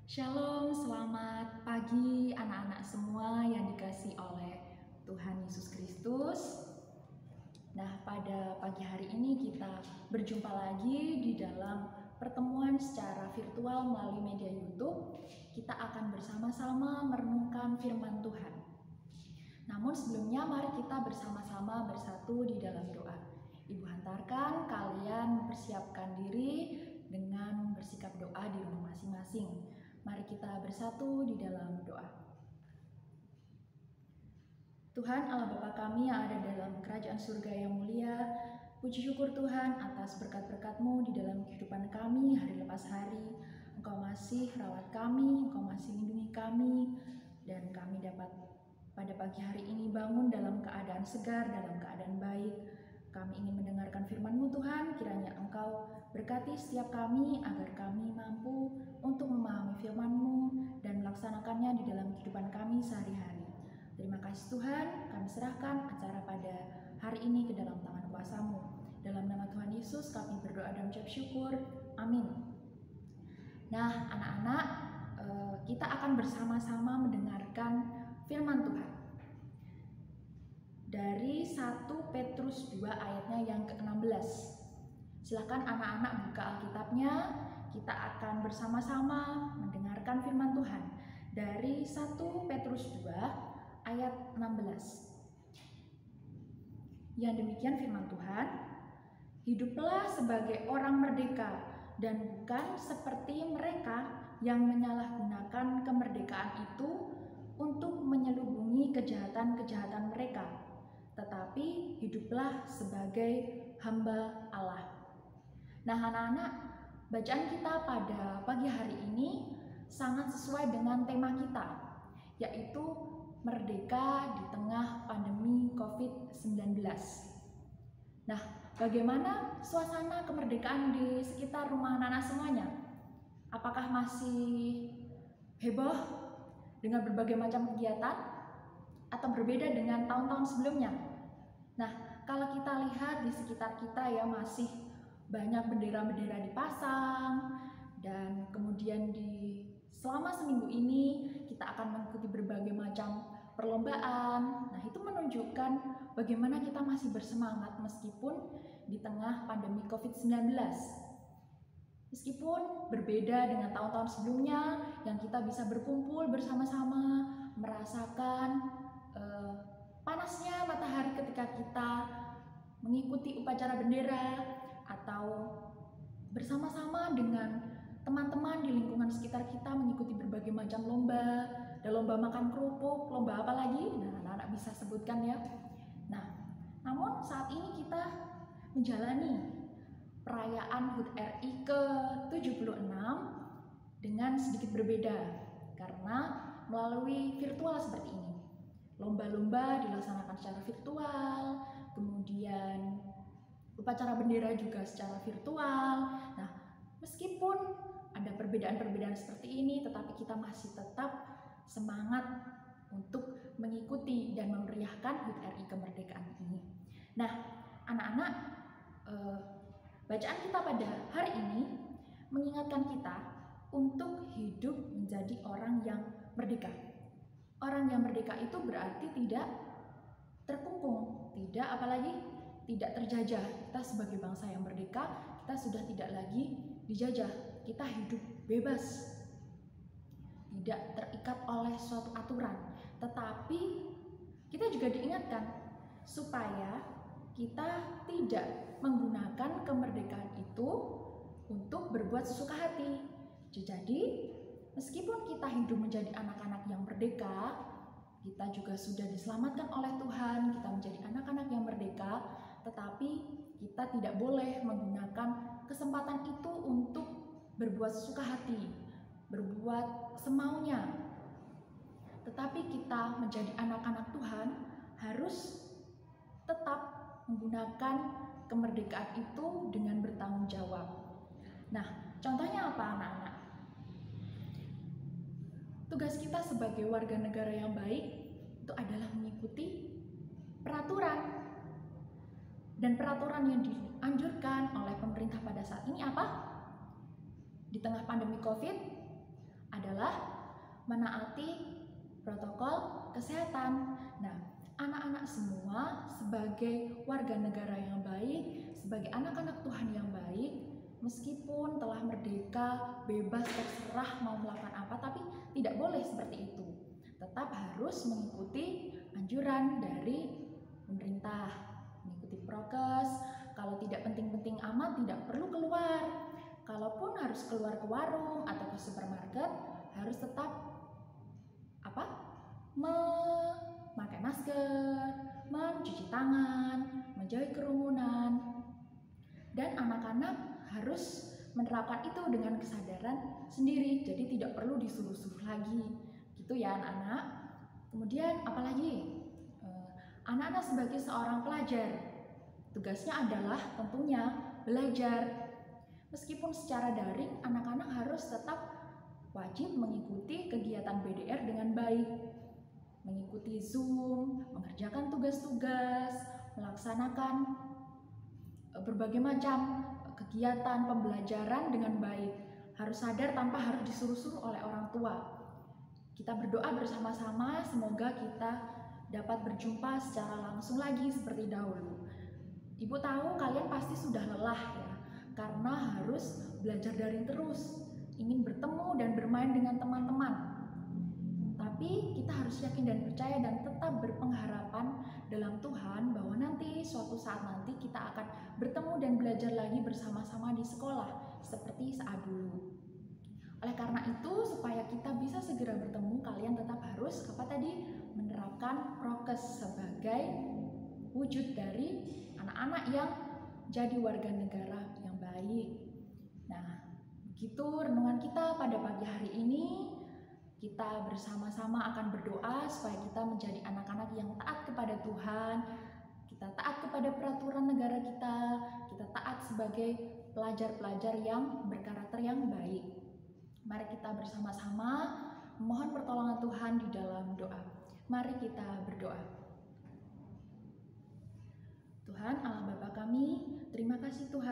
Shalom, selamat pagi anak-anak semua yang dikasihi oleh Tuhan Yesus Kristus. Nah, pada pagi hari ini kita berjumpa lagi di dalam pertemuan secara virtual melalui media YouTube. Kita akan bersama-sama merenungkan firman Tuhan. Namun sebelumnya mari kita bersama-sama bersatu di dalam doa. Ibu hantarkan kalian mempersiapkan diri dengan bersikap doa di rumah masing-masing. Mari kita bersatu di dalam doa. Tuhan Allah Bapa kami yang ada dalam kerajaan surga yang mulia, puji syukur Tuhan atas berkat-berkat-Mu di dalam kehidupan kami hari lepas hari. Engkau masih rawat kami, Engkau masih lindungi kami, dan kami dapat pada pagi hari ini bangun dalam keadaan segar, dalam keadaan baik. Kami ingin mendengarkan firman-Mu Tuhan, kiranya Engkau berkati setiap kami agar kami mampu untuk memahami firman-Mu dan melaksanakannya di dalam kehidupan kami sehari-hari. Terima kasih Tuhan, kami serahkan acara pada hari ini ke dalam tangan kuasa-Mu. Dalam nama Tuhan Yesus kami berdoa dan ucap syukur. Amin. Nah anak-anak, kita akan bersama-sama mendengarkan firman Tuhan dari 1 Petrus 2 ayatnya yang ke-16. Silakan anak-anak buka Alkitabnya, kita akan bersama-sama mendengarkan firman Tuhan dari 1 Petrus 2 ayat 16. Yang demikian firman Tuhan, hiduplah sebagai orang merdeka dan bukan seperti mereka yang menyalahgunakan kemerdekaan itu untuk menyelubungi kejahatan-kejahatan mereka, tetapi hiduplah sebagai hamba Allah. Nah anak-anak, bacaan kita pada pagi hari ini sangat sesuai dengan tema kita, yaitu merdeka di tengah pandemi COVID-19. Nah, bagaimana suasana kemerdekaan di sekitar rumah anak-anak semuanya? Apakah masih heboh dengan berbagai macam kegiatan atau berbeda dengan tahun-tahun sebelumnya? Nah, kalau kita lihat di sekitar kita ya masih banyak bendera-bendera dipasang, dan kemudian selama seminggu ini kita akan mengikuti berbagai macam perlombaan. Nah, itu menunjukkan bagaimana kita masih bersemangat meskipun di tengah pandemi COVID-19. Meskipun berbeda dengan tahun-tahun sebelumnya yang kita bisa berkumpul bersama-sama, merasakan panasnya matahari ketika kita mengikuti upacara bendera atau bersama-sama dengan teman-teman di lingkungan sekitar kita mengikuti berbagai macam lomba. Ada lomba makan kerupuk, lomba apa lagi? Nah, anak-anak bisa sebutkan ya. Nah, namun saat ini kita menjalani perayaan HUT RI ke-76 dengan sedikit berbeda karena melalui virtual seperti ini. Lomba-lomba dilaksanakan secara virtual, kemudian upacara bendera juga secara virtual. Nah, meskipun ada perbedaan-perbedaan seperti ini, tetapi kita masih tetap semangat untuk mengikuti dan memeriahkan HUT RI kemerdekaan ini. Nah, anak-anak, bacaan kita pada hari ini mengingatkan kita untuk hidup menjadi orang yang merdeka. Orang yang merdeka itu berarti tidak terkungkung, tidak terjajah. Kita sebagai bangsa yang merdeka, kita sudah tidak lagi dijajah. Kita hidup bebas, tidak terikat oleh suatu aturan. Tetapi kita juga diingatkan supaya kita tidak menggunakan kemerdekaan itu untuk berbuat sesuka hati. Jadi, meskipun kita hidup menjadi anak-anak yang merdeka, kita juga sudah diselamatkan oleh Tuhan, kita menjadi anak-anak yang merdeka, tetapi kita tidak boleh menggunakan kesempatan itu untuk berbuat sesuka hati, berbuat semaunya. Tetapi kita menjadi anak-anak Tuhan harus tetap menggunakan kemerdekaan itu dengan bertanggung jawab. Nah, contohnya apa anak-anak? Tugas kita sebagai warga negara yang baik itu adalah mengikuti peraturan. Dan peraturan yang dianjurkan oleh pemerintah pada saat ini apa? Di tengah pandemi COVID, ada adalah menaati protokol kesehatan. Nah, anak-anak semua sebagai warga negara yang baik, sebagai anak-anak Tuhan yang baik, meskipun telah merdeka, bebas, terserah mau melakukan apa, tapi tidak boleh seperti itu. Tetap harus mengikuti anjuran dari pemerintah, mengikuti prokes. Kalau tidak penting-penting amat, tidak perlu keluar. Kalaupun harus keluar ke warung atau ke supermarket, harus tetap memakai masker, mencuci tangan, menjauhi kerumunan, dan anak-anak harus menerapkan itu dengan kesadaran sendiri, jadi tidak perlu disuruh-suruh lagi, gitu ya anak-anak. Kemudian apalagi? Anak-anak sebagai seorang pelajar, tugasnya adalah tentunya belajar. Meskipun secara daring, anak-anak harus tetap wajib mengikuti kegiatan BDR dengan baik, mengikuti Zoom, mengerjakan tugas-tugas, melaksanakan berbagai macam kegiatan pembelajaran dengan baik. Harus sadar tanpa harus disuruh-suruh oleh orang tua. Kita berdoa bersama-sama, semoga kita dapat berjumpa secara langsung lagi seperti dahulu. Ibu tahu kalian pasti sudah lelah ya, karena harus belajar daring terus, ingin bertemu dan bermain dengan teman-teman. Tapi kita harus yakin dan percaya dan tetap berpengharapan dalam Tuhan bahwa nanti suatu saat nanti kita akan bertemu dan belajar lagi bersama-sama di sekolah seperti saat dulu. Oleh karena itu, supaya kita bisa segera bertemu, kalian tetap harus menerapkan prokes sebagai wujud dari anak-anak yang jadi warga negara yang baik. Nah, begitu renungan kita pada pagi hari ini. Kita bersama-sama akan berdoa supaya kita menjadi anak-anak yang taat kepada Tuhan, kita taat kepada peraturan negara kita taat sebagai pelajar-pelajar yang berkarakter yang baik. Mari kita bersama-sama memohon pertolongan Tuhan di dalam doa. Mari kita berdoa. Tuhan Allah Bapa kami, terima kasih Tuhan.